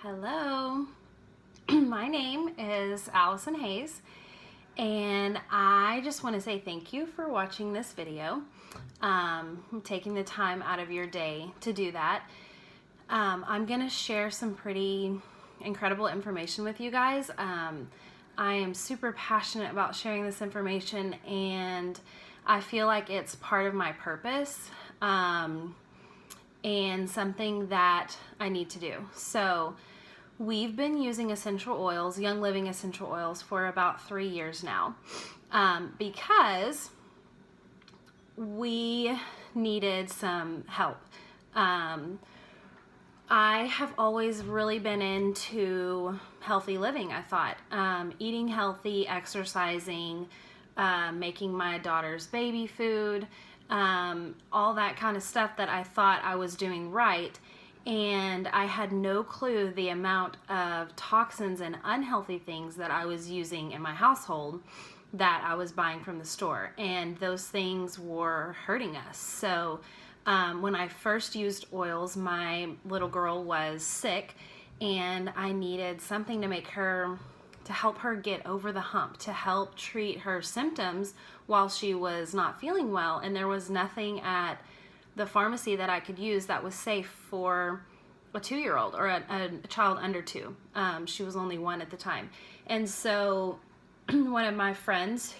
Hello, my name is Allison Hayes, and I just want to say thank you for watching this video, taking the time out of your day to do that. I'm going to share some pretty incredible information with you guys. I am super passionate about sharing this information, and I feel like it's part of my purpose and something that I need to do. So we've been using essential oils, Young Living essential oils, for about 3 years now because we needed some help. I have always really been into healthy living, I thought. Eating healthy, exercising, making my daughter's baby food, all that kind of stuff that I thought I was doing right. And I had no clue the amount of toxins and unhealthy things that I was using in my household that I was buying from the store. And those things were hurting us. So when I first used oils, my little girl was sick, and I needed something to help her get over the hump, to help treat her symptoms while she was not feeling well. And there was nothing at the pharmacy that I could use that was safe for a 2-year-old or a child under 2. She was only 1 at the time. And so one of my friends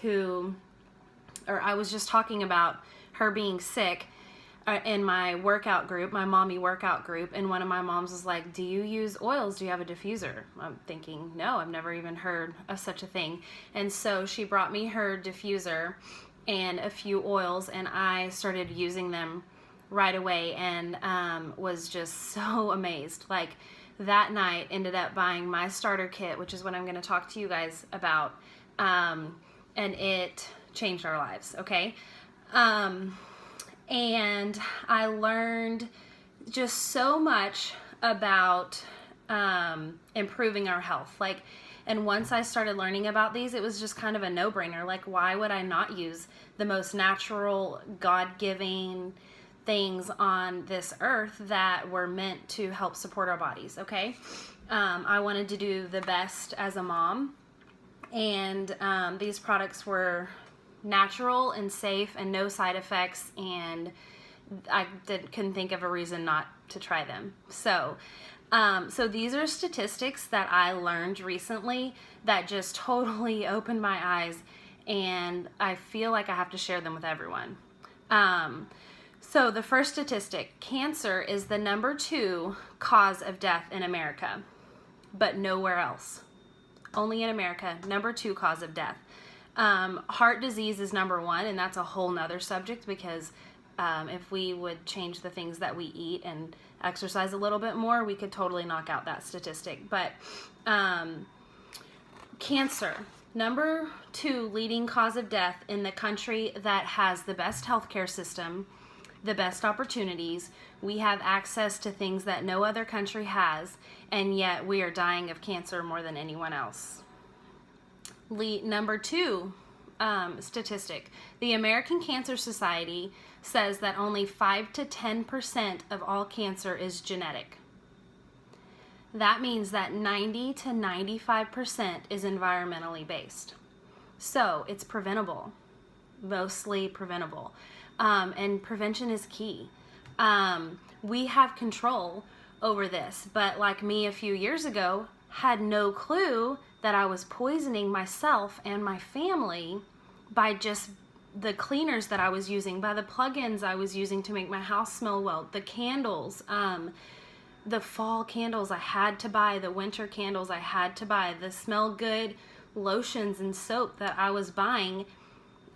I was just talking about her being sick in my workout group, my mommy workout group, and one of my moms was like, "Do you use oils? Do you have a diffuser?" I'm thinking, no, I've never even heard of such a thing. And so she brought me her diffuser and a few oils, and I started using them right away, and was just so amazed. Like, that night ended up buying my starter kit, which is what I'm going to talk to you guys about, and it changed our lives, okay? And I learned just so much about improving our health. And once I started learning about these, it was just kind of a no-brainer. Like, why would I not use the most natural, God-giving things on this earth that were meant to help support our bodies, okay? I wanted to do the best as a mom, and these products were natural and safe and no side effects, and I couldn't think of a reason not to try them. So these are statistics that I learned recently that just totally opened my eyes, and I feel like I have to share them with everyone. So the first statistic: cancer is the number 2 cause of death in America, but nowhere else. Only in America, number 2 cause of death. Heart disease is number 1, and that's a whole nother subject, because if we would change the things that we eat and exercise a little bit more, we could totally knock out that statistic. But cancer, number 2 leading cause of death in the country that has the best healthcare system, the best opportunities. We have access to things that no other country has, and yet we are dying of cancer more than anyone else. Number 2 statistic: the American Cancer Society says that only 5 to 10% of all cancer is genetic. That means that 90 to 95% is environmentally based. So it's preventable, mostly preventable. And prevention is key. We have control over this, but like me a few years ago, had no clue that I was poisoning myself and my family by just the cleaners that I was using, by the plug-ins I was using to make my house smell well, the candles, the fall candles I had to buy, the winter candles I had to buy, the smell good lotions and soap that I was buying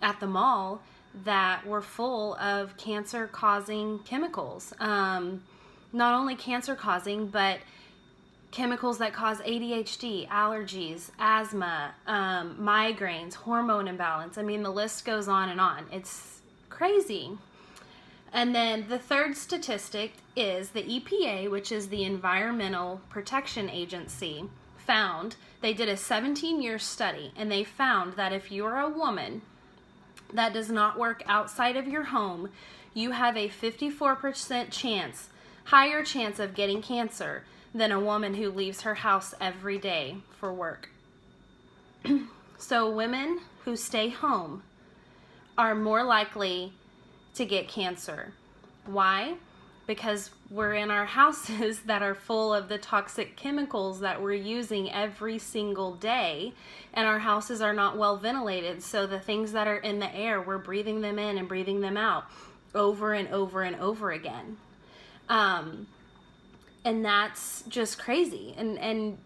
at the mall that were full of cancer-causing chemicals. Not only cancer-causing, but chemicals that cause ADHD, allergies, asthma, migraines, hormone imbalance. I mean, the list goes on and on. It's crazy. And then the third statistic is the EPA, which is the Environmental Protection Agency, they did a 17-year study, and they found that if you're a woman that does not work outside of your home, you have a 54% higher chance of getting cancer than a woman who leaves her house every day for work. So women who stay home are more likely to get cancer. Why? Because we're in our houses that are full of the toxic chemicals that we're using every single day, and our houses are not well ventilated, so the things that are in the air, we're breathing them in and breathing them out over and over and over again. And that's just crazy. And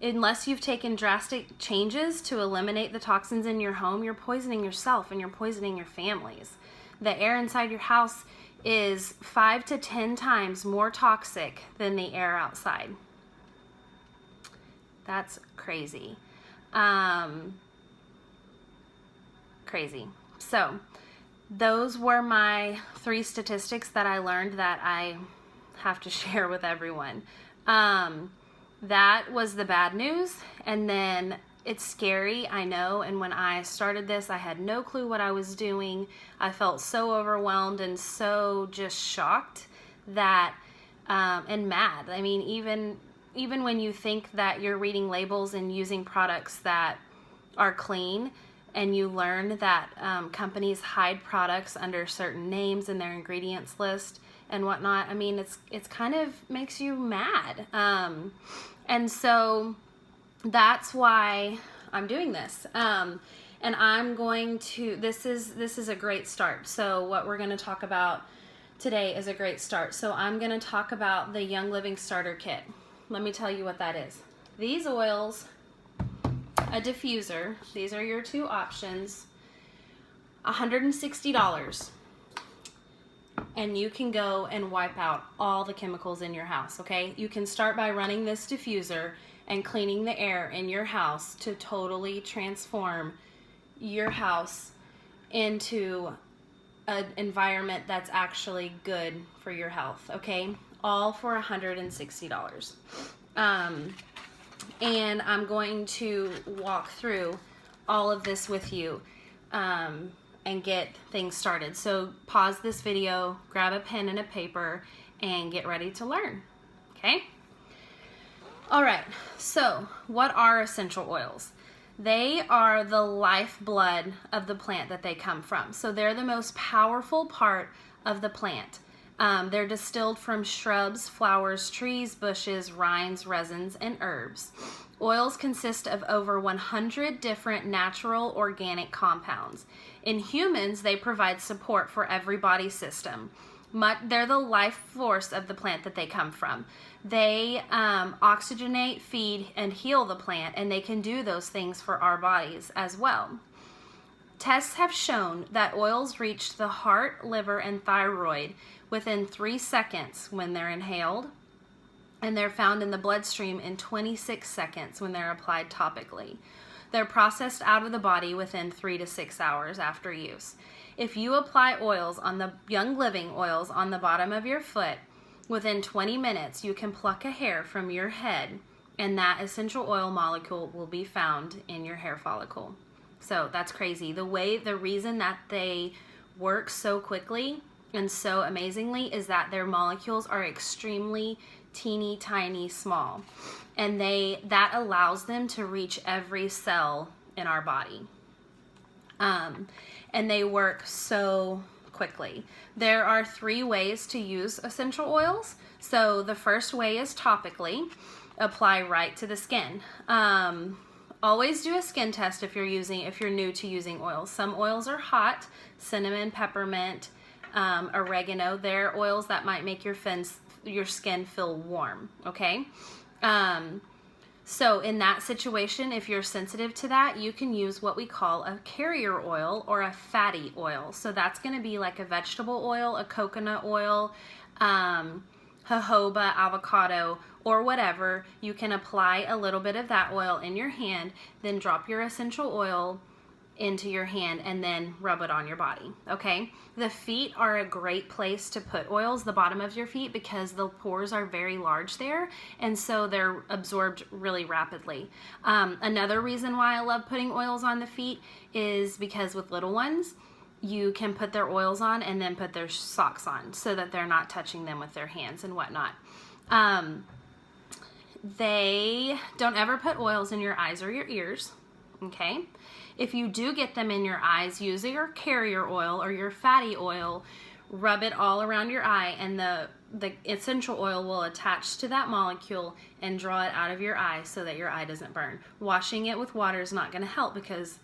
unless you've taken drastic changes to eliminate the toxins in your home, you're poisoning yourself and you're poisoning your families. The air inside your house is 5 to 10 times more toxic than the air outside. That's crazy. Crazy. So those were my 3 statistics that I learned that I have to share with everyone. That was the bad news, and then it's scary, I know, and when I started this, I had no clue what I was doing. I felt so overwhelmed and so just shocked that, and mad. I mean, even when you think that you're reading labels and using products that are clean, and you learn that companies hide products under certain names in their ingredients list and whatnot, I mean, it's kind of makes you mad. And so that's why I'm doing this. And I'm going to, this is a great start. So what we're going to talk about today is a great start. So I'm going to talk about the Young Living Starter Kit. Let me tell you what that is. These oils, a diffuser, these are your 2 options, $160. And you can go and wipe out all the chemicals in your house, okay? You can start by running this diffuser and cleaning the air in your house to totally transform your house into an environment that's actually good for your health, okay? All for $160. And I'm going to walk through all of this with you and get things started. So pause this video, grab a pen and a paper, and get ready to learn, okay? All right, so what are essential oils? They are the lifeblood of the plant that they come from. So they're the most powerful part of the plant. They're distilled from shrubs, flowers, trees, bushes, rinds, resins, and herbs. Oils consist of over 100 different natural organic compounds. In humans, they provide support for every body system. They're the life force of the plant that they come from. They oxygenate, feed, and heal the plant, and they can do those things for our bodies as well. Tests have shown that oils reach the heart, liver, and thyroid within 3 seconds when they're inhaled, and they're found in the bloodstream in 26 seconds when they're applied topically. They're processed out of the body within 3 to 6 hours after use. If you apply oils on the Young Living oils on the bottom of your foot, within 20 minutes you can pluck a hair from your head, and that essential oil molecule will be found in your hair follicle. So that's crazy. The reason that they work so quickly and so amazingly is that their molecules are extremely teeny tiny small, and that allows them to reach every cell in our body. And they work so quickly. There are 3 ways to use essential oils. So the first way is topically. Apply right to the skin. Always do a skin test if you're new to using oils. Some oils are hot, cinnamon, peppermint, oregano. They're oils that might make your skin feel warm, okay? So in that situation, if you're sensitive to that, you can use what we call a carrier oil or a fatty oil. So that's going to be like a vegetable oil, a coconut oil, jojoba, avocado, or whatever. You can apply a little bit of that oil in your hand, then drop your essential oil into your hand and then rub it on your body, okay? The feet are a great place to put oils, the bottom of your feet, because the pores are very large there, and so they're absorbed really rapidly. Another reason why I love putting oils on the feet is because with little ones, you can put their oils on and then put their socks on so that they're not touching them with their hands and whatnot. they don't ever put oils in your eyes or your ears, okay? If you do get them in your eyes, use your carrier oil or your fatty oil, rub it all around your eye, and the essential oil will attach to that molecule and draw it out of your eye so that your eye doesn't burn. Washing it with water is not going to help because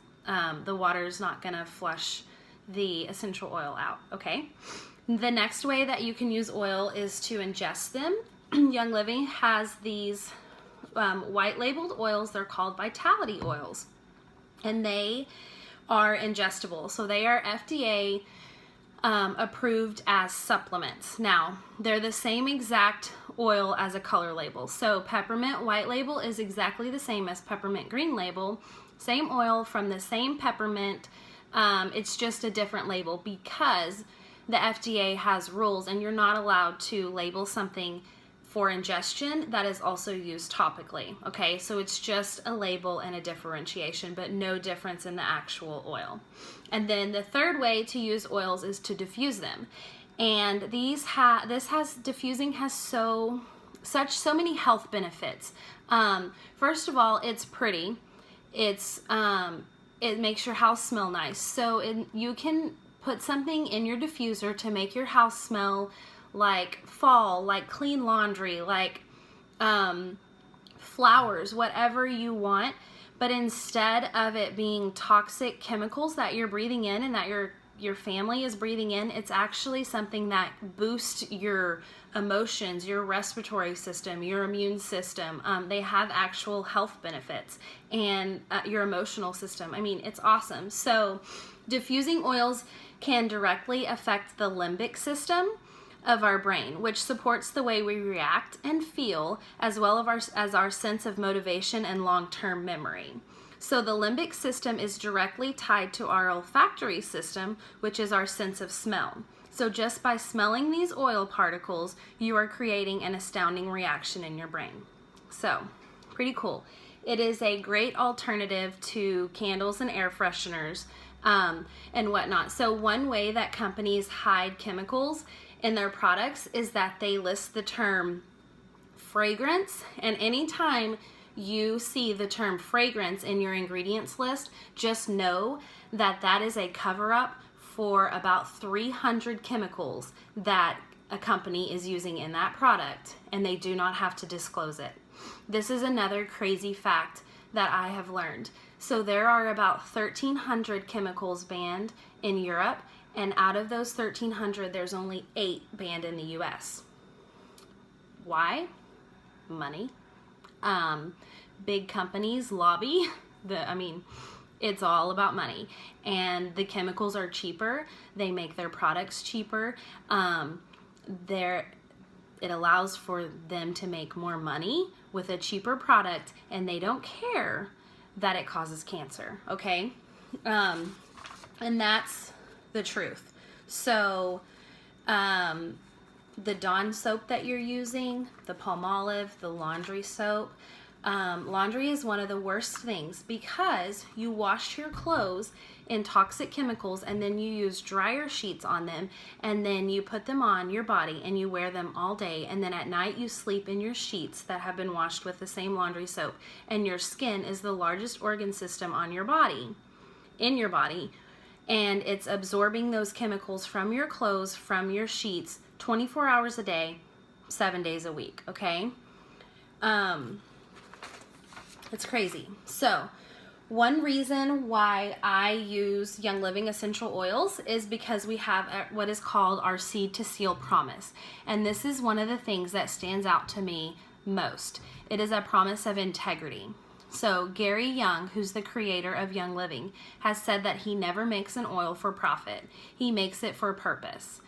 the water is not going to flush the essential oil out, okay? The next way that you can use oil is to ingest them. Young Living has these white labeled oils. They're called Vitality oils, and they are ingestible. So they are FDA approved as supplements. Now, they're the same exact oil as a color label. So peppermint white label is exactly the same as peppermint green label. Same oil from the same peppermint. It's just a different label because the FDA has rules, and you're not allowed to label something for ingestion that is also used topically. Okay, so it's just a label and a differentiation, but no difference in the actual oil. And then the third way to use oils is to diffuse them. And diffusing has so many health benefits. First of all, it's pretty. It makes your house smell nice. So you can put something in your diffuser to make your house smell like fall, like clean laundry, like flowers, whatever you want. But instead of it being toxic chemicals that you're breathing in and that your family is breathing in, it's actually something that boosts your emotions, your respiratory system, your immune system. They have actual health benefits, and your emotional system. I mean, it's awesome. So diffusing oils can directly affect the limbic system of our brain, which supports the way we react and feel, as well as our sense of motivation and long-term memory. So the limbic system is directly tied to our olfactory system, which is our sense of smell. So just by smelling these oil particles, you are creating an astounding reaction in your brain. So, pretty cool. It is a great alternative to candles and air fresheners and whatnot. So one way that companies hide chemicals in their products is that they list the term fragrance, and anytime you see the term fragrance in your ingredients list, just know that that is a cover-up for about 300 chemicals that a company is using in that product, and they do not have to disclose it. This is another crazy fact that I have learned. So there are about 1,300 chemicals banned in Europe, and out of those 1,300, there's only 8 banned in the US. Why? Money. Big companies lobby. It's all about money. And the chemicals are cheaper. They make their products cheaper. It allows for them to make more money with a cheaper product, and they don't care that it causes cancer, okay? And that's the truth. So the Dawn soap that you're using, the Palmolive, the laundry soap, laundry is one of the worst things because you wash your clothes in toxic chemicals, and then you use dryer sheets on them, and then you put them on your body and you wear them all day, and then at night you sleep in your sheets that have been washed with the same laundry soap, and your skin is the largest organ system on your body, in your body, and it's absorbing those chemicals from your clothes, from your sheets, 24 hours a day, 7 days a week, okay? It's crazy. So one reason why I use Young Living essential oils is because we have what is called our Seed to Seal promise. And this is one of the things that stands out to me most. It is a promise of integrity. So Gary Young, who's the creator of Young Living, has said that he never makes an oil for profit. He makes it for purpose.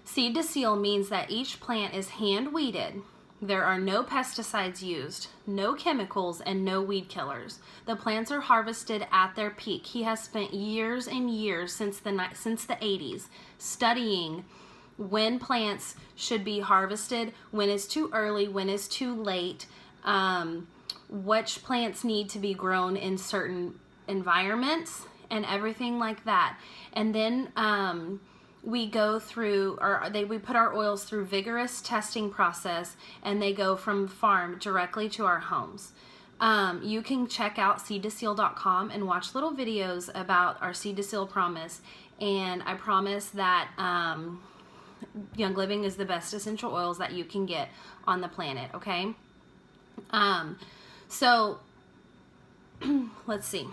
Seed to Seal means that each plant is hand weeded. There are no pesticides used, no chemicals, and no weed killers. The plants are harvested at their peak. He has spent years and years since the 80s studying when plants should be harvested, when is too early, when is too late, which plants need to be grown in certain environments, and everything like that. And then we go through, we put our oils through vigorous testing process, and they go from farm directly to our homes. You can check out seed2seal.com and watch little videos about our Seed to Seal promise, and I promise that Young Living is the best essential oils that you can get on the planet, okay? So let's see.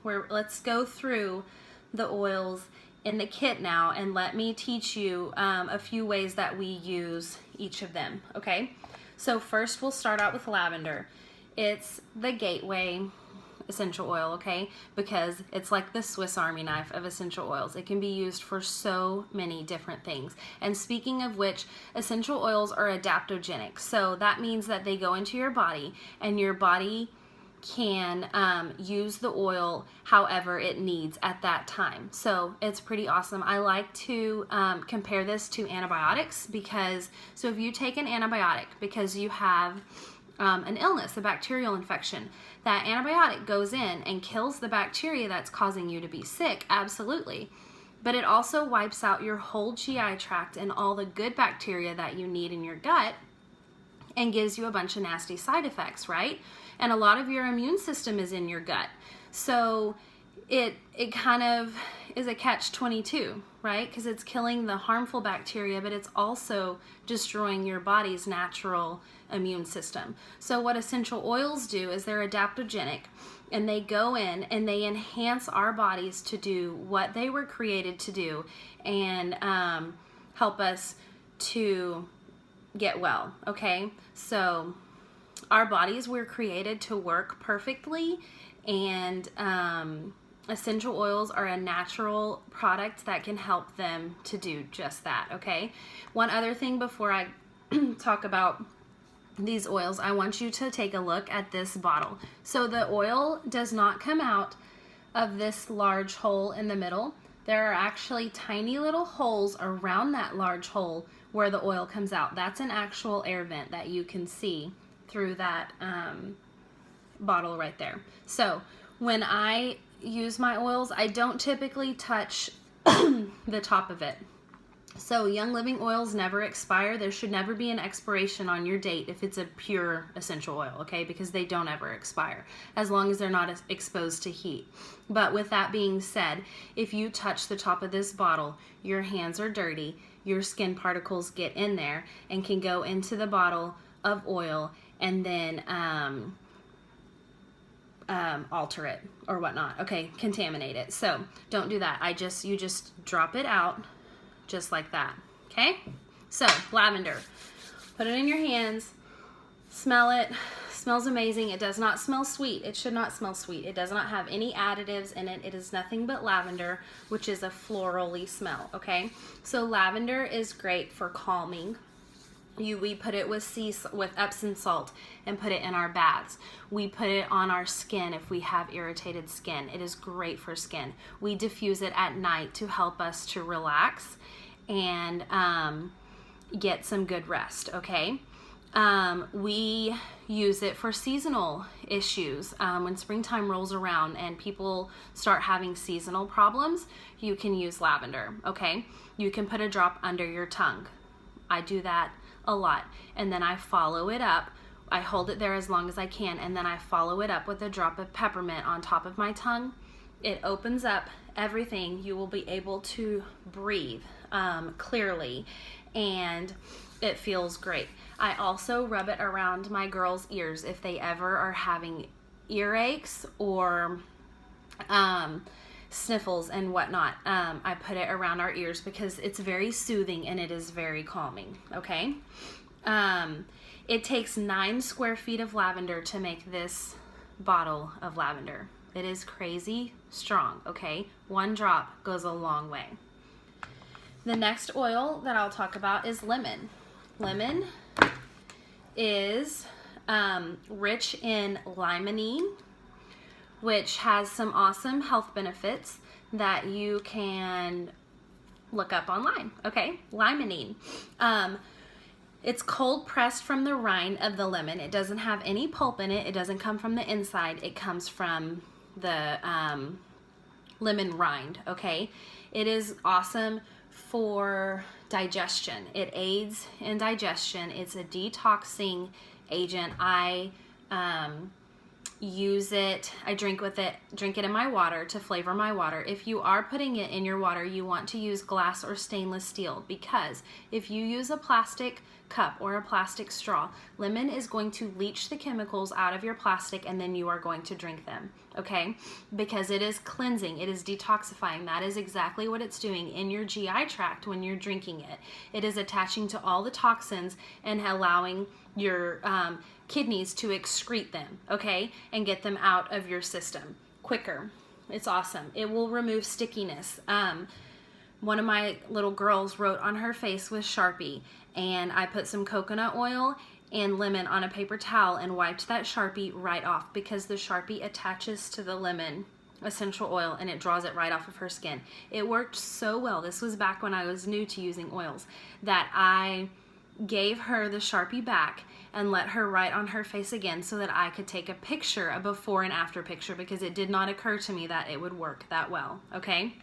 Let's go through the oils in the kit now, and let me teach you a few ways that we use each of them, okay? So first we'll start out with lavender. It's the gateway essential oil, okay? Because it's like the Swiss Army knife of essential oils. It can be used for so many different things. And speaking of which, essential oils are adaptogenic. So that means that they go into your body, and your body can use the oil however it needs at that time. So it's pretty awesome. I like to compare this to antibiotics, because so if you take an antibiotic because you have an illness, a bacterial infection, that antibiotic goes in and kills the bacteria that's causing you to be sick, absolutely. But it also wipes out your whole GI tract and all the good bacteria that you need in your gut, and gives you a bunch of nasty side effects, right? And a lot of your immune system is in your gut. So it kind of is a catch-22, right? Because it's killing the harmful bacteria, but it's also destroying your body's natural immune system. So what essential oils do is they're adaptogenic, and they go in and they enhance our bodies to do what they were created to do, and help us to get well, okay? So our bodies were created to work perfectly, and essential oils are a natural product that can help them to do just that, okay? One other thing before I talk about these oils, I want you to take a look at this bottle. So the oil does not come out of this large hole in the middle. There are actually tiny little holes around that large hole where the oil comes out. That's an actual air vent that you can see through that bottle right there. So when I use my oils, I don't typically touch the top of it. So Young Living oils never expire. There should never be an expiration on your date if it's a pure essential oil, okay? Because they don't ever expire, as long as they're not exposed to heat. But with that being said, if you touch the top of this bottle, your hands are dirty, your skin particles get in there and can go into the bottle of oil, and then alter it or whatnot, okay? Contaminate it. So don't do that. You just drop it out just like that, okay? So lavender, put it in your hands, smell it. Smells amazing. It does not smell sweet. It should not smell sweet. It does not have any additives in it. It is nothing but lavender, which is a florally smell, okay? So lavender is great for calming. We put it with Epsom salt and put it in our baths. We put it on our skin if we have irritated skin. It is great for skin. We diffuse it at night to help us to relax and get some good rest, okay? We use it for seasonal issues. When springtime rolls around and people start having seasonal problems, you can use lavender, okay? You can put a drop under your tongue. I do that a lot, and then I follow it up. I hold it there as long as I can, and then I follow it up with a drop of peppermint on top of my tongue. It opens up everything. You will be able to breathe clearly, and it feels great. I also rub it around my girls' ears if they ever are having earaches or sniffles and whatnot. I put it around our ears because it's very soothing and it is very calming, okay? It takes 9 square feet of lavender to make this bottle of lavender. It is crazy strong, okay? 1 drop goes a long way. The next oil that I'll talk about is lemon. Lemon is rich in limonene, which has some awesome health benefits that you can look up online, okay? Limonene. It's cold pressed from the rind of the lemon. It doesn't have any pulp in it. It doesn't come from the inside. It comes from the lemon rind, okay? It is awesome for digestion. It aids in digestion. It's a detoxing agent. I use it, I drink it in my water to flavor my water. If you are putting it in your water, you want to use glass or stainless steel, because if you use a plastic cup or a plastic straw, lemon is going to leach the chemicals out of your plastic, and then you are going to drink them, okay? Because it is cleansing, it is detoxifying. That is exactly what it's doing in your GI tract when you're drinking it. It is attaching to all the toxins and allowing your kidneys to excrete them, okay, and get them out of your system quicker. It's awesome. It will remove stickiness. One of my little girls wrote on her face with Sharpie, and I put some coconut oil and lemon on a paper towel and wiped that Sharpie right off, because the Sharpie attaches to the lemon essential oil and it draws it right off of her skin. It worked so well. This was back when I was new to using oils, that I gave her the Sharpie back and let her write on her face again so that I could take a picture, a before and after picture, because it did not occur to me that it would work that well, okay?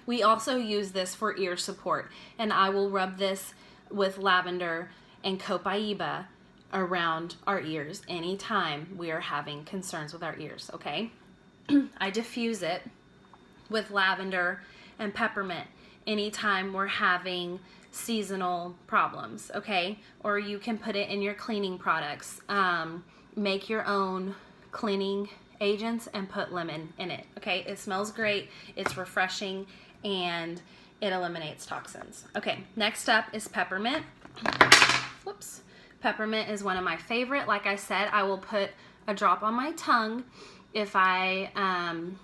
We also use this for ear support, and I will rub this with lavender and copaiba around our ears anytime we are having concerns with our ears, okay? I diffuse it with lavender and peppermint anytime we're having seasonal problems, okay? Or you can put it in your cleaning products. Make your own cleaning agents and put lemon in it, okay? It smells great, it's refreshing, and it eliminates toxins. Okay, next up is peppermint. Whoops. Peppermint is one of my favorite. Like I said, I will put a drop on my tongue if I am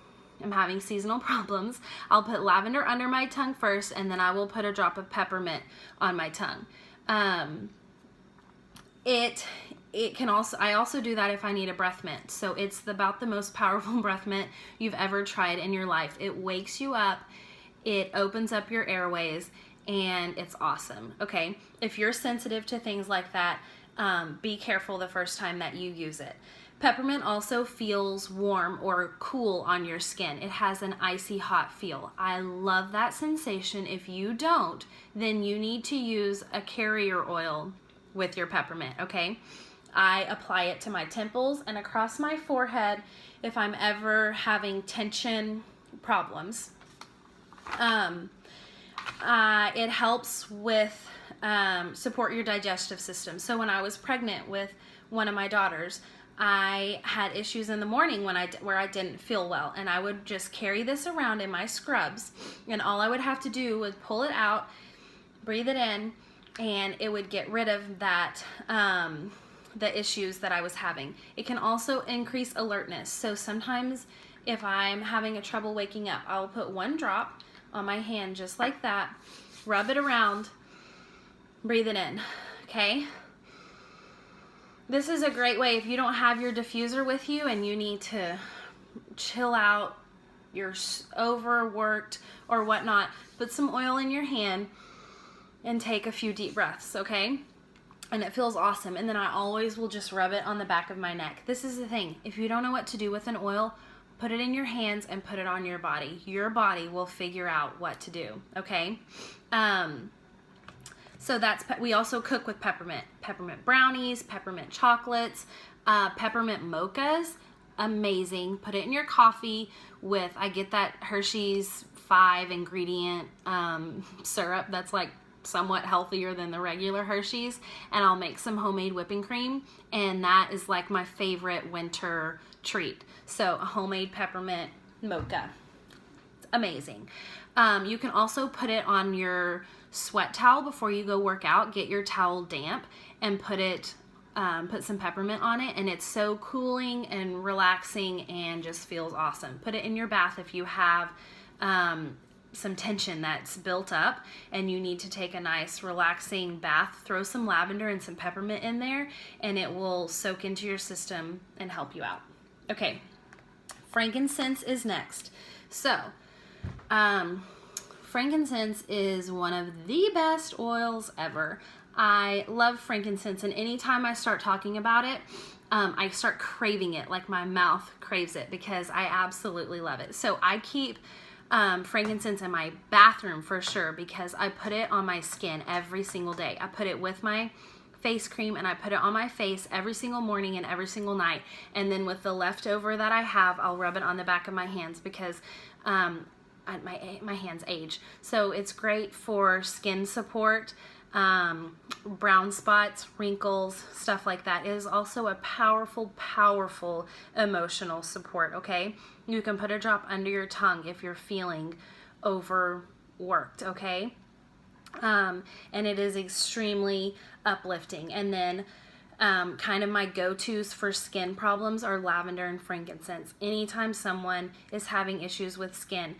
having seasonal problems. I'll put lavender under my tongue first, and then I will put a drop of peppermint on my tongue. It can also, I also do that if I need a breath mint. So it's about the most powerful breath mint you've ever tried in your life. It wakes you up, it opens up your airways, and it's awesome, okay? If you're sensitive to things like that, be careful the first time that you use it. Peppermint also feels warm or cool on your skin. It has an icy hot feel. I love that sensation. If you don't, then you need to use a carrier oil with your peppermint, okay? I apply it to my temples and across my forehead if I'm ever having tension problems. It helps with support your digestive system. So when I was pregnant with one of my daughters, I had issues in the morning where I didn't feel well, and I would just carry this around in my scrubs, and all I would have to do was pull it out, breathe it in, and it would get rid of that the issues that I was having. It can also increase alertness. So sometimes if I'm having a trouble waking up, I'll put one drop on my hand just like that, rub it around, breathe it in, okay? This is a great way if you don't have your diffuser with you and you need to chill out, you're overworked or whatnot, put some oil in your hand and take a few deep breaths, okay? And it feels awesome. And then I always will just rub it on the back of my neck. This is the thing. If you don't know what to do with an oil, put it in your hands and put it on your body. Your body will figure out what to do, okay? So we also cook with peppermint. Peppermint brownies, peppermint chocolates, peppermint mochas, amazing. Put it in your coffee with, I get that Hershey's 5-ingredient syrup that's like somewhat healthier than the regular Hershey's, and I'll make some homemade whipping cream, and that is like my favorite winter treat. So a homemade peppermint mocha. It's amazing. You can also put it on your sweat towel before you go work out. Get your towel damp and put some peppermint on it, and it's so cooling and relaxing and just feels awesome. Put it in your bath if you have some tension that's built up and you need to take a nice relaxing bath. Throw some lavender and some peppermint in there and it will soak into your system and help you out. Okay, frankincense is next. So frankincense is one of the best oils ever. I love frankincense, and anytime I start talking about it, I start craving it, like my mouth craves it, because I absolutely love it. So I keep frankincense in my bathroom for sure, because I put it on my skin every single day. I put it with my face cream and I put it on my face every single morning and every single night. And then with the leftover that I have, I'll rub it on the back of my hands because my hands age. So it's great for skin support, brown spots, wrinkles, stuff like that. It is also a powerful, powerful emotional support, okay? You can put a drop under your tongue if you're feeling overworked, okay? And it is extremely uplifting. And then kind of my go-tos for skin problems are lavender and frankincense. Anytime someone is having issues with skin,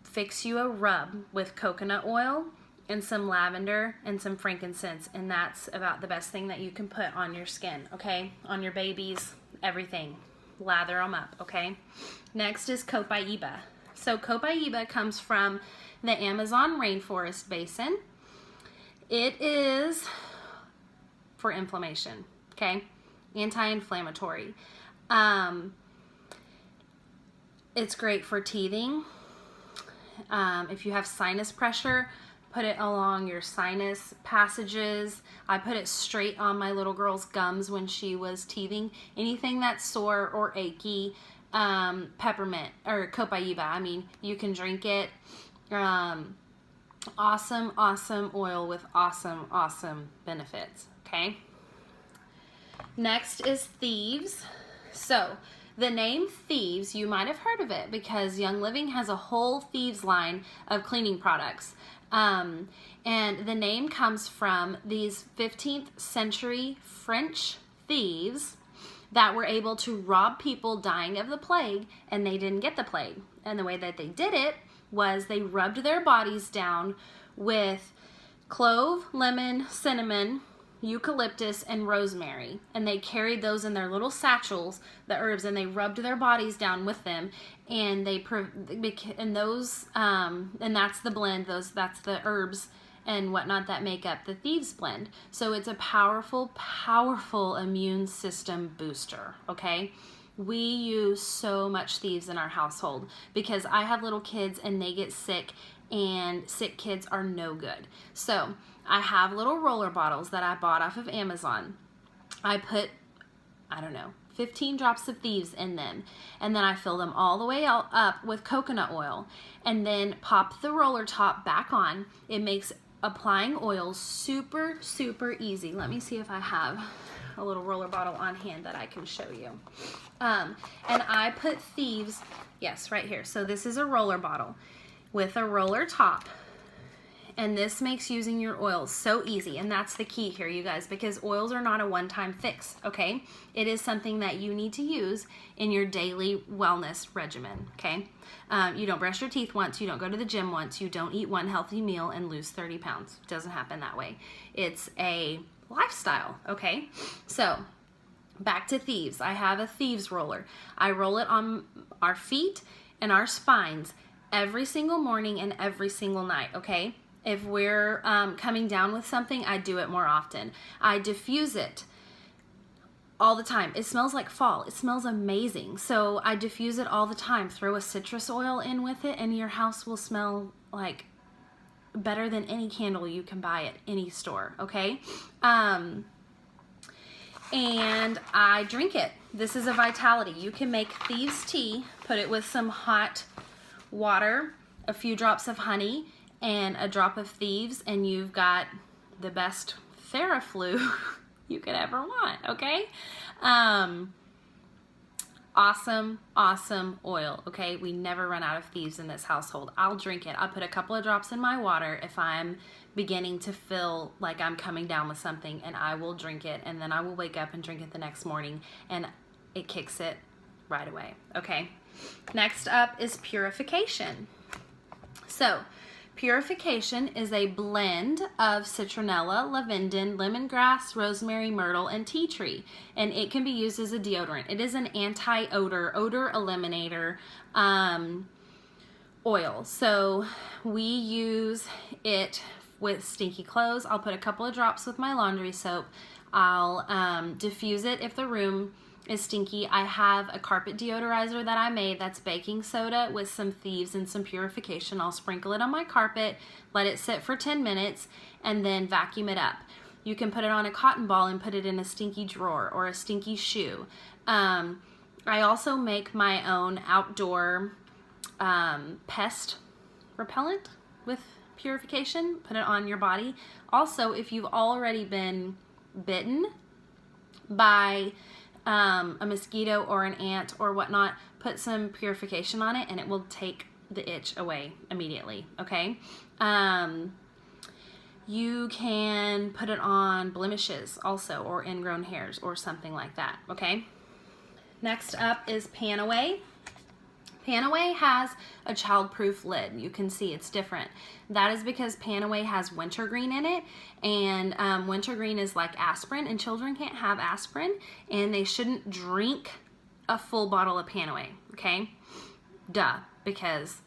fix you a rub with coconut oil and some lavender and some frankincense, and that's about the best thing that you can put on your skin, okay? On your babies, everything. Lather them up, okay? Next is Copaiba. So Copaiba comes from the Amazon rainforest basin. It is for inflammation, okay? Anti-inflammatory. It's great for teething. If you have sinus pressure, put it along your sinus passages. I put it straight on my little girl's gums when she was teething. Anything that's sore or achy, peppermint or Copaiba, I mean, you can drink it. Awesome, awesome oil with awesome, awesome benefits, okay? Next is Thieves. So the name Thieves, you might have heard of it because Young Living has a whole Thieves line of cleaning products. And the name comes from these 15th century French thieves that were able to rob people dying of the plague, and they didn't get the plague. And the way that they did it was they rubbed their bodies down with clove, lemon, cinnamon, eucalyptus, and rosemary, and they carried those in their little satchels, the herbs, and they rubbed their bodies down with them, and and that's the blend, that's the herbs and whatnot that make up the Thieves blend. So it's a powerful, powerful immune system booster, okay? We use so much Thieves in our household because I have little kids and they get sick, and sick kids are no good. So I have little roller bottles that I bought off of Amazon. I put, 15 drops of Thieves in them, and then I fill them all the way up with coconut oil, and then pop the roller top back on. It makes applying oils super, super easy. Let me see if I have a little roller bottle on hand that I can show you. And I put Thieves, yes, right here. So this is a roller bottle with a roller top. And this makes using your oils so easy. And that's the key here, you guys, because oils are not a one-time fix, okay? It is something that you need to use in your daily wellness regimen, okay? You don't brush your teeth once, you don't go to the gym once, you don't eat one healthy meal and lose 30 pounds. It doesn't happen that way. It's a lifestyle, okay? So back to Thieves. I have a Thieves roller. I roll it on our feet and our spines every single morning and every single night, okay? If we're coming down with something, I do it more often. I diffuse it all the time. It smells like fall. It smells amazing. So I diffuse it all the time. Throw a citrus oil in with it and your house will smell like better than any candle you can buy at any store, okay? And I drink it. This is a Vitality. You can make Thieves tea, put it with some hot water, a few drops of honey, and a drop of Thieves, and you've got the best Theraflu you could ever want, okay? Awesome, awesome oil, okay? We never run out of Thieves in this household. I'll drink it. I'll put a couple of drops in my water if I'm beginning to feel like I'm coming down with something, and I will drink it, and then I will wake up and drink it the next morning, and it kicks it right away, okay? Next up is Purification. So, Purification is a blend of citronella, lavendin, lemongrass, rosemary, myrtle, and tea tree, and it can be used as a deodorant. It is an anti-odor, odor eliminator oil. So we use it with stinky clothes. I'll put a couple of drops with my laundry soap. I'll diffuse it if the room is stinky, I have a carpet deodorizer that I made that's baking soda with some thieves and some purification. I'll sprinkle it on my carpet, let it sit for 10 minutes, and then vacuum it up. You can put it on a cotton ball and put it in a stinky drawer or a stinky shoe. I also make my own outdoor pest repellent with purification. Put it on your body. Also, if you've already been bitten by a mosquito or an ant or whatnot, put some purification on it and it will take the itch away immediately, okay? You can put it on blemishes also, or ingrown hairs or something like that, okay? Next up is Panaway. Panaway has a child-proof lid. You can see it's different. That is because Panaway has wintergreen in it, and wintergreen is like aspirin, and children can't have aspirin, and they shouldn't drink a full bottle of Panaway, okay? Duh, because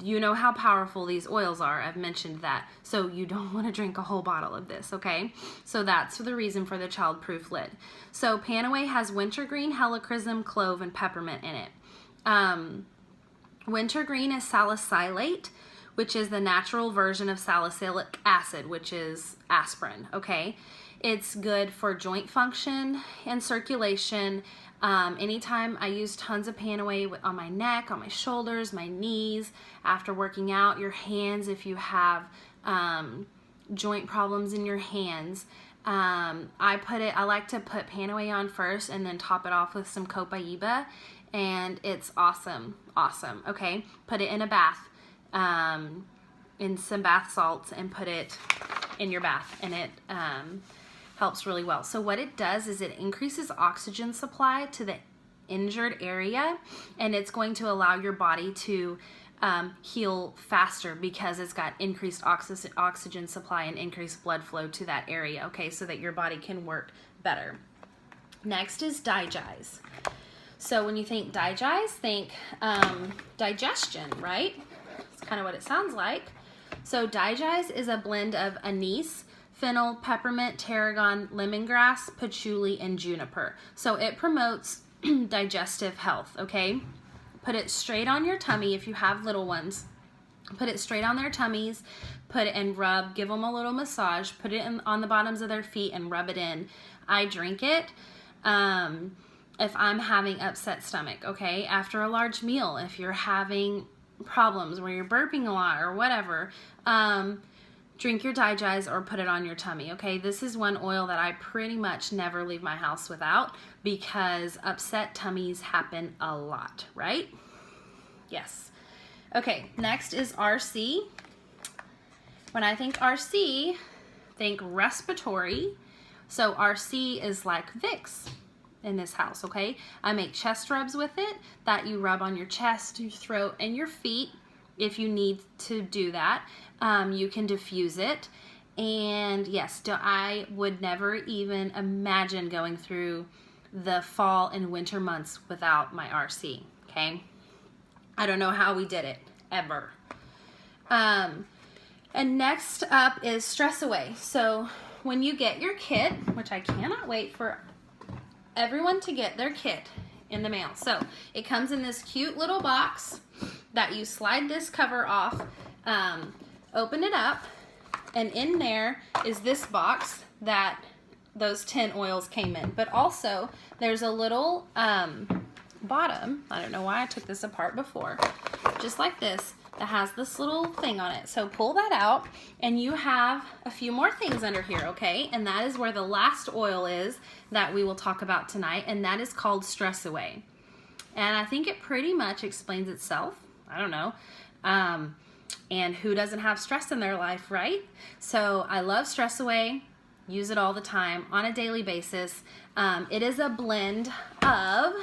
you know how powerful these oils are. I've mentioned that. So you don't want to drink a whole bottle of this, okay? So that's the reason for the child-proof lid. So Panaway has wintergreen, helichrysum, clove, and peppermint in it. Wintergreen is salicylate, which is the natural version of salicylic acid, which is aspirin, okay? It's good for joint function and circulation. Anytime I use tons of Panaway on my neck, on my shoulders, my knees, after working out, your hands, if you have joint problems in your hands. I like to put Panaway on first and then top it off with some Copaiba, and it's awesome, awesome, okay? Put it in a bath, in some bath salts, and put it in your bath, and it helps really well. So what it does is it increases oxygen supply to the injured area, and it's going to allow your body to heal faster because it's got increased oxygen supply and increased blood flow to that area, okay, so that your body can work better. Next is Digize. So when you think Digize, think digestion, right? That's kind of what it sounds like. So Digize is a blend of anise, fennel, peppermint, tarragon, lemongrass, patchouli, and juniper. So it promotes digestive health, okay? Put it straight on your tummy if you have little ones. Put it straight on their tummies, put it and rub, give them a little massage, put it on the bottoms of their feet and rub it in. I drink it if I'm having upset stomach, okay? After a large meal, if you're having problems where you're burping a lot or whatever, drink your Digize or put it on your tummy, okay? This is one oil that I pretty much never leave my house without because upset tummies happen a lot, right? Yes. Okay, next is RC. When I think RC, think respiratory. So RC is like Vicks in this house, okay? I make chest rubs with it that you rub on your chest, your throat, and your feet if you need to do that. You can diffuse it. And yes, I would never even imagine going through the fall and winter months without my RC, okay? I don't know how we did it, ever. And next up is Stress Away. So when you get your kit, which I cannot wait for everyone to get their kit in the mail. So it comes in this cute little box that you slide this cover off, open it up, and in there is this box that those 10 oils came in. But also there's a little bottom, I don't know why I took this apart before, just like this, that has this little thing on it. So pull that out and you have a few more things under here, okay? And that is where the last oil is that we will talk about tonight, and that is called Stress Away. And I think it pretty much explains itself. I don't know. And who doesn't have stress in their life, right? So I love Stress Away. Use it all the time on a daily basis. It is a blend of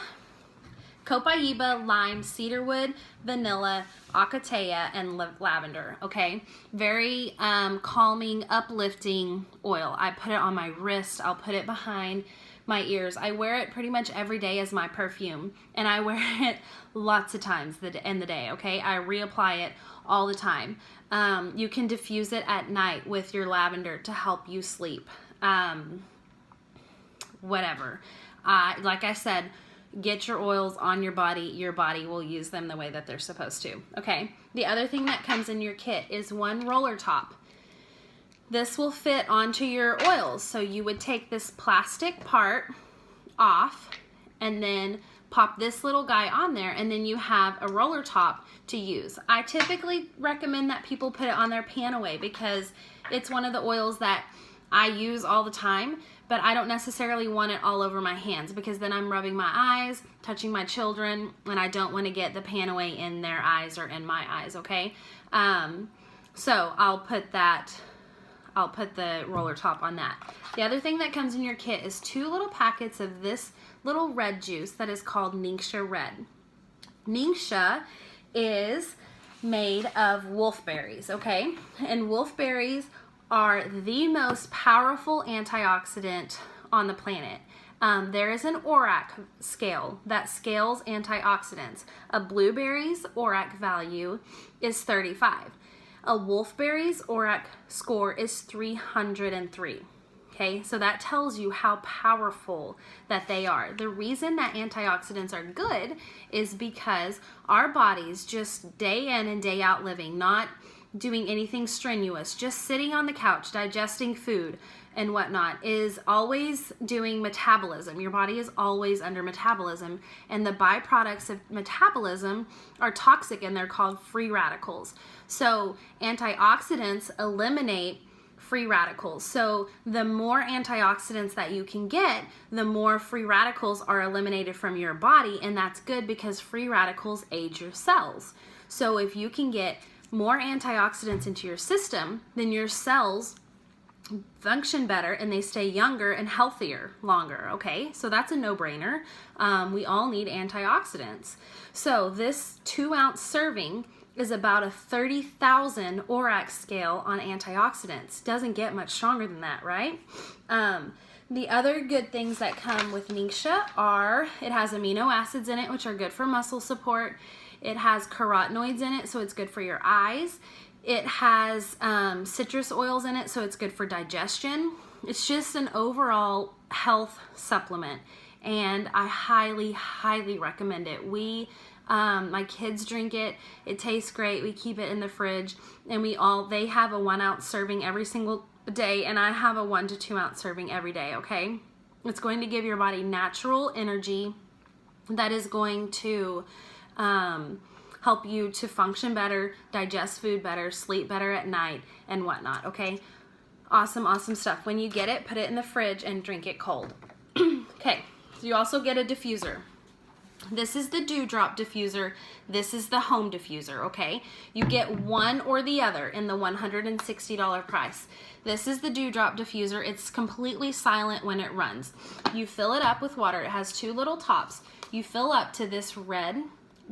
Copaiba, lime, cedarwood, vanilla, acacia, and lavender, okay? Very calming, uplifting oil. I put it on my wrist. I'll put it behind my ears. I wear it pretty much every day as my perfume, and I wear it lots of times in the day, okay? I reapply it all the time. You can diffuse it at night with your lavender to help you sleep. whatever. Like I said, get your oils on your body. Your body will use them the way that they're supposed to. Okay. The other thing that comes in your kit is one roller top. This will fit onto your oils. So you would take this plastic part off and then pop this little guy on there, and then you have a roller top to use. I typically recommend that people put it on their Panaway because it's one of the oils that I use all the time, but I don't necessarily want it all over my hands because then I'm rubbing my eyes, touching my children, and I don't want to get the Panaway in their eyes or in my eyes, okay? So I'll put the roller top on that. The other thing that comes in your kit is 2 little packets of this little red juice that is called Ningxia Red. Ningxia is made of wolfberries, okay? And wolfberries are the most powerful antioxidant on the planet. There is an ORAC scale that scales antioxidants. A blueberry's ORAC value is 35. A wolfberry's ORAC score is 303. Okay, so that tells you how powerful that they are. The reason that antioxidants are good is because our bodies, just day in and day out living, not doing anything strenuous, just sitting on the couch, digesting food and whatnot, is always doing metabolism. Your body is always under metabolism, and the byproducts of metabolism are toxic, and they're called free radicals. So antioxidants eliminate free radicals. So the more antioxidants that you can get, the more free radicals are eliminated from your body, and that's good because free radicals age your cells. So if you can get more antioxidants into your system, then your cells function better and they stay younger and healthier longer, okay? So that's a no-brainer. We all need antioxidants. So this 2-ounce serving is about a 30,000 ORAC scale on antioxidants. Doesn't get much stronger than that, right? The other good things that come with Ningxia are, it has amino acids in it, which are good for muscle support. It has carotenoids in it, so it's good for your eyes. It has citrus oils in it, so it's good for digestion. It's just an overall health supplement, and I highly, highly recommend it. My kids drink it. It tastes great. We keep it in the fridge, and they have a 1-ounce serving every single day, and I have a 1 to 2 ounce serving every day, okay? It's going to give your body natural energy that is going to help you to function better, digest food better, sleep better at night, and whatnot, okay? Awesome, awesome stuff. When you get it, put it in the fridge and drink it cold. Okay, so you also get a diffuser. This is the Dewdrop diffuser. This is the home diffuser, okay? You get one or the other in the $160 price. This is the Dewdrop diffuser. It's completely silent when it runs. You fill it up with water. It has 2 little tops. You fill up to this red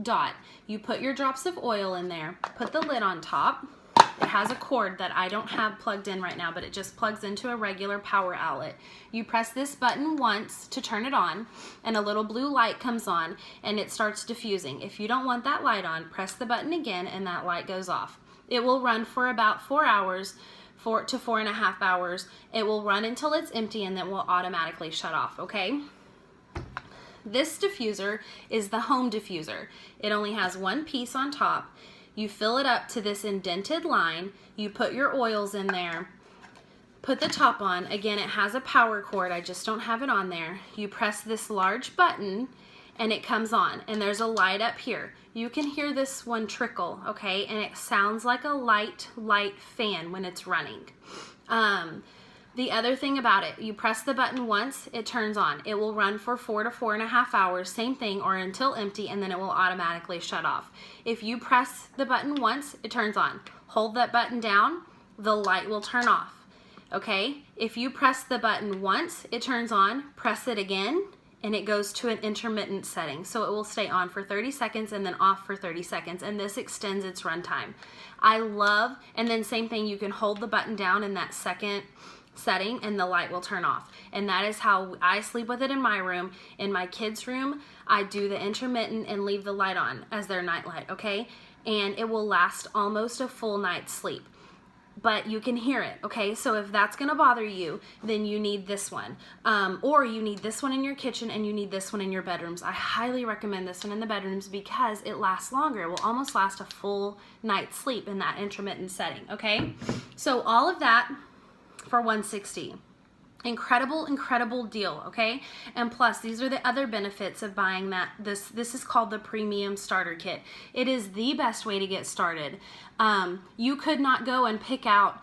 dot. You put your drops of oil in there, put the lid on top. It has a cord that I don't have plugged in right now, but it just plugs into a regular power outlet. You press this button once to turn it on, and a little blue light comes on, and it starts diffusing. If you don't want that light on, press the button again, and that light goes off. It will run for about 4 hours, 4 to 4.5 hours. It will run until it's empty, and then will automatically shut off, okay? This diffuser is the home diffuser. It only has 1 piece on top. You fill it up to this indented line. You put your oils in there. Put the top on. Again, it has a power cord. I just don't have it on there. You press this large button and it comes on. And there's a light up here. You can hear this one trickle, okay? And it sounds like a light fan when it's running. The other thing about it, you press the button once, it turns on. It will run for 4 to 4.5 hours, same thing, or until empty, and then it will automatically shut off. If you press the button once, it turns on. Hold that button down, the light will turn off, okay? If you press the button once, it turns on, press it again, and it goes to an intermittent setting. So it will stay on for 30 seconds and then off for 30 seconds, and this extends its runtime. And then same thing, you can hold the button down in that second setting and the light will turn off. And that is how I sleep with it in my room. In my kids' room, I do the intermittent and leave the light on as their night light, okay? And it will last almost a full night's sleep. but you can hear it, okay? So if that's gonna bother you, then you need this one. Or you need this one in your kitchen and you need this one in your bedrooms. I highly recommend this one in the bedrooms because it lasts longer. It will almost last a full night's sleep in that intermittent setting, okay? So all of that for $160. Incredible deal, okay? And plus, these are the other benefits of buying that. This is called the Premium Starter Kit. It is the best way to get started. You could not go and pick out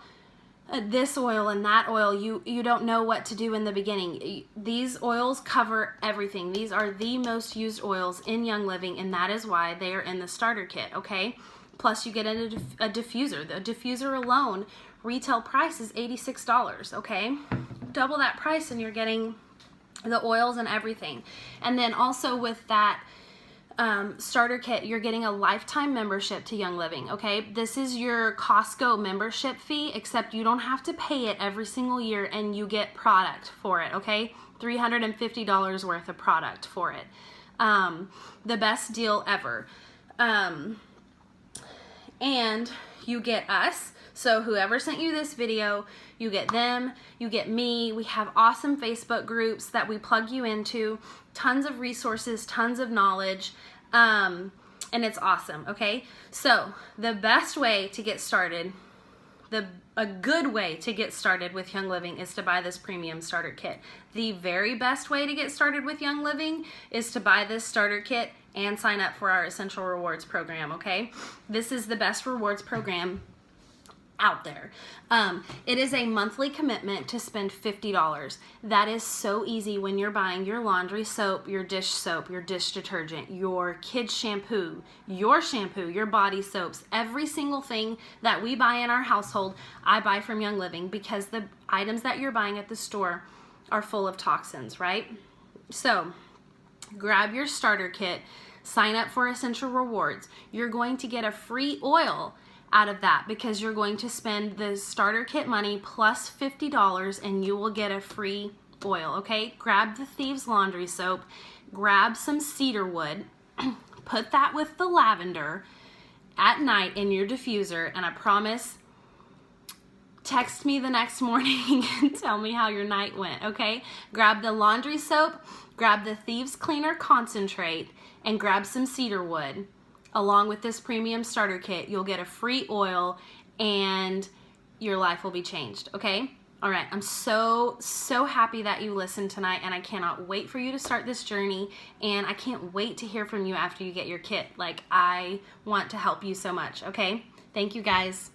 this oil and that oil. You don't know what to do in the beginning. These oils cover everything. These are the most used oils in Young Living, and that is why they are in the starter kit, okay? Plus, you get a diffuser. The diffuser alone, retail price is $86, okay? Double that price and you're getting the oils and everything. And then also with that starter kit, you're getting a lifetime membership to Young Living, okay? This is your Costco membership fee, except you don't have to pay it every single year and you get product for it, okay? $350 worth of product for it. The best deal ever. And you get us. So whoever sent you this video, you get them, you get me. We have awesome Facebook groups that we plug you into, tons of resources, tons of knowledge, and it's awesome, okay? So the best way to get started, a good way to get started with Young Living is to buy this Premium Starter Kit. The very best way to get started with Young Living is to buy this starter kit and sign up for our Essential Rewards program, okay? This is the best rewards program out there. It is a monthly commitment to spend $50. That is so easy when you're buying your laundry soap, your dish detergent, your kids shampoo, your body soaps, every single thing that we buy in our household, I buy from Young Living because the items that you're buying at the store are full of toxins, right? So grab your starter kit, sign up for Essential Rewards. You're going to get a free oil out of that because you're going to spend the starter kit money plus $50 and you will get a free oil, okay? Grab the Thieves laundry soap, grab some cedar wood, put that with the lavender at night in your diffuser, and I promise, text me the next morning and tell me how your night went, okay? Grab the laundry soap, grab the Thieves Cleaner concentrate, and grab some cedar wood. Along with this Premium Starter Kit, you'll get a free oil and your life will be changed, okay? All right, I'm so happy that you listened tonight, and I cannot wait for you to start this journey, and I can't wait to hear from you after you get your kit. Like, I want to help you so much, okay? Thank you, guys.